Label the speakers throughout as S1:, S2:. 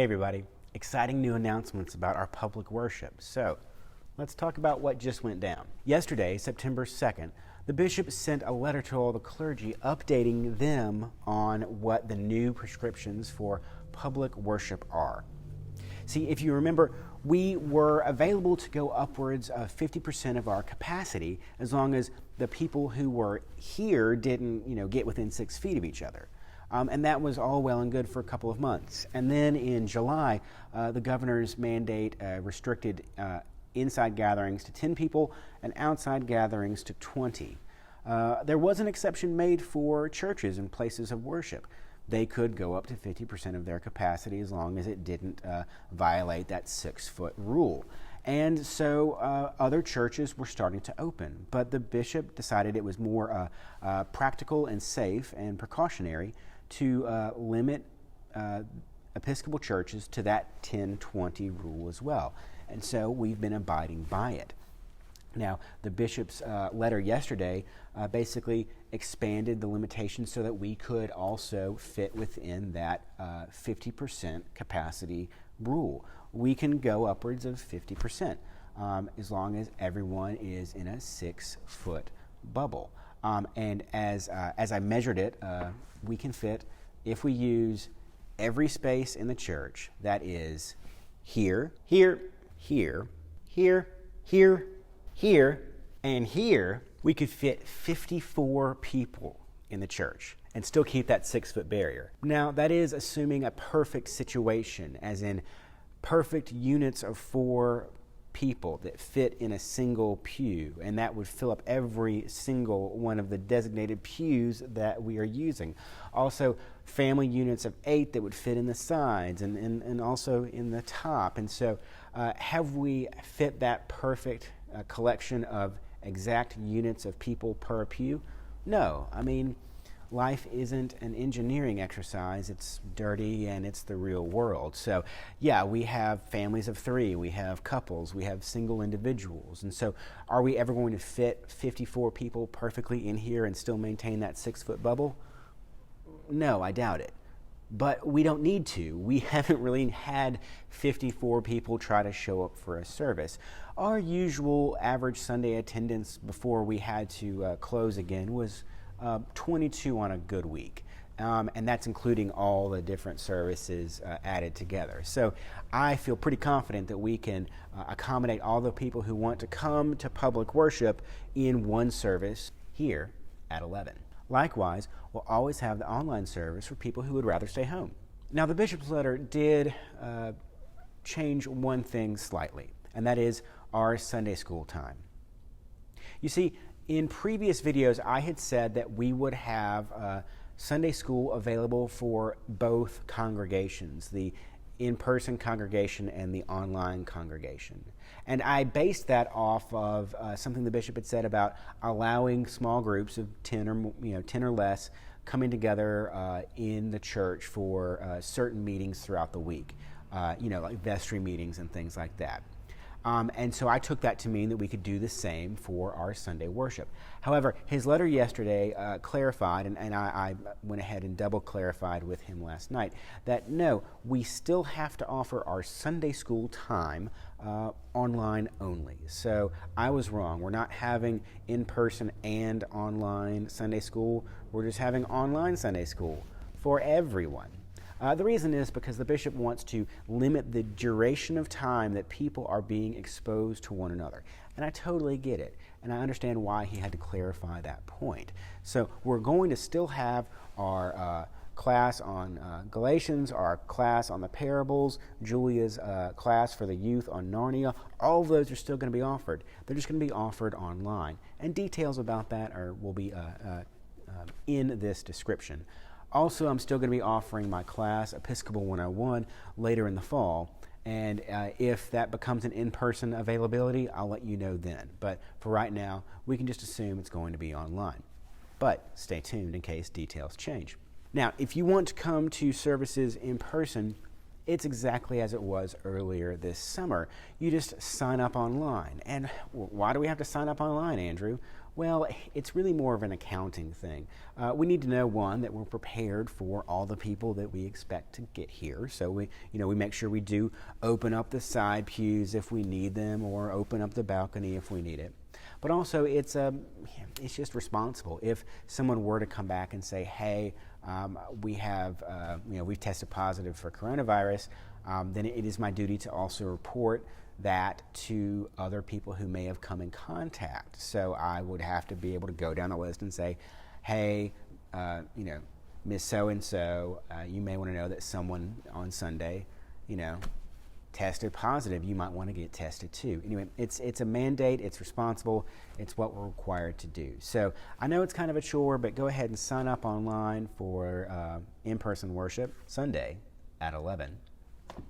S1: Hey everybody, exciting new announcements about our public worship. So let's talk about what just went down. Yesterday, September 2nd, the bishop sent a letter to all the clergy updating them on what the new prescriptions for public worship are. See, if you remember, we were available to go upwards of 50% of our capacity as long as the people who were here didn't, get within 6 feet of each other. And that was all well and good for a couple of months. And then in July, the governor's mandate restricted inside gatherings to 10 people and outside gatherings to 20. There was an exception made for churches and places of worship. They could go up to 50% of their capacity as long as it didn't violate that 6-foot rule. And so other churches were starting to open. But the bishop decided it was more practical and safe and precautionary to limit Episcopal churches to that 10-20 rule as well. And so we've been abiding by it. Now, the bishop's letter yesterday basically expanded the limitations so that we could also fit within that 50% capacity rule. We can go upwards of 50% as long as everyone is in a 6-foot bubble. And as I measured it, we can fit, if we use every space in the church, that is here, here, here, here, here, here, and here, we could fit 54 people in the church and still keep that 6-foot barrier. Now, that is assuming a perfect situation, as in perfect units of 4 people that fit in a single pew, and that would fill up every single one of the designated pews that we are using. Also, family units of 8 that would fit in the sides and also in the top. And so have we fit that perfect collection of exact units of people per pew? No. I mean, life isn't an engineering exercise. It's dirty and it's the real world. So yeah, we have families of 3, we have couples, we have single individuals. And so are we ever going to fit 54 people perfectly in here and still maintain that 6-foot bubble? No, I doubt it. But we don't need to. We haven't really had 54 people try to show up for a service. Our usual average Sunday attendance before we had to close again was 22 on a good week. And that's including all the different services added together. So I feel pretty confident that we can accommodate all the people who want to come to public worship in one service here at 11. Likewise, we'll always have the online service for people who would rather stay home. Now, the bishop's letter did change one thing slightly, and that is our Sunday school time. You see, in previous videos, I had said that we would have Sunday school available for both congregations, the in-person congregation and the online congregation. And I based that off of something the bishop had said about allowing small groups of 10 or less coming together in the church for certain meetings throughout the week, like vestry meetings and things like that. And so I took that to mean that we could do the same for our Sunday worship. However, his letter yesterday clarified, and I went ahead and double clarified with him last night, that no, we still have to offer our Sunday school time online only. So I was wrong. We're not having in-person and online Sunday school. We're just having online Sunday school for everyone. The reason is because the bishop wants to limit the duration of time that people are being exposed to one another. And I totally get it. And I understand why he had to clarify that point. So we're going to still have our class on Galatians, our class on the parables, Julia's class for the youth on Narnia. All of those are still going to be offered. They're just going to be offered online. And details about that will be in this description. Also, I'm still going to be offering my class, Episcopal 101, later in the fall. And if that becomes an in-person availability, I'll let you know then. But for right now, we can just assume it's going to be online. But stay tuned in case details change. Now, if you want to come to services in person, it's exactly as it was earlier this summer. You just sign up online. And why do we have to sign up online, Andrew? Well, it's really more of an accounting thing. We need to know, one, that we're prepared for all the people that we expect to get here. So we make sure we do open up the side pews if we need them, or open up the balcony if we need it. But also, it's just responsible. If someone were to come back and say, "Hey, we've tested positive for coronavirus," then it is my duty to also report that to other people who may have come in contact. So I would have to be able to go down the list and say, "Hey, Miss So-and-so, you may want to know that someone on Sunday, tested positive. You might want to get tested too." Anyway, it's a mandate. It's responsible. It's what we're required to do. So I know it's kind of a chore, but go ahead and sign up online for in-person worship Sunday at 11.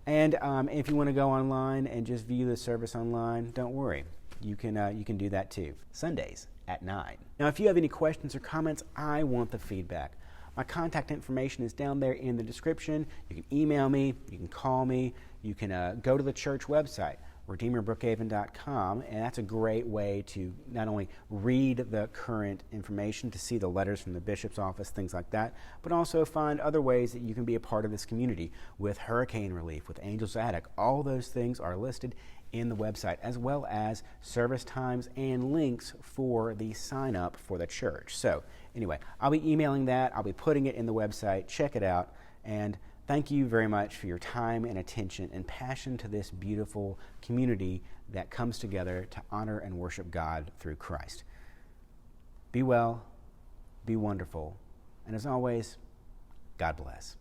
S1: And if you want to go online and just view the service online, don't worry. You can do that too. Sundays at 9. Now, if you have any questions or comments, I want the feedback. My contact information is down there in the description. You can email me. You can call me. You can go to the church website, redeemerbrookhaven.com, and that's a great way to not only read the current information, to see the letters from the bishop's office, things like that, but also find other ways that you can be a part of this community with hurricane relief, with Angel's Attic. All those things are listed in the website, as well as service times and links for the sign up for the church. So anyway, I'll be emailing that. I'll be putting it in the website. Check it out. And thank you very much for your time and attention and passion to this beautiful community that comes together to honor and worship God through Christ. Be well, be wonderful, and as always, God bless.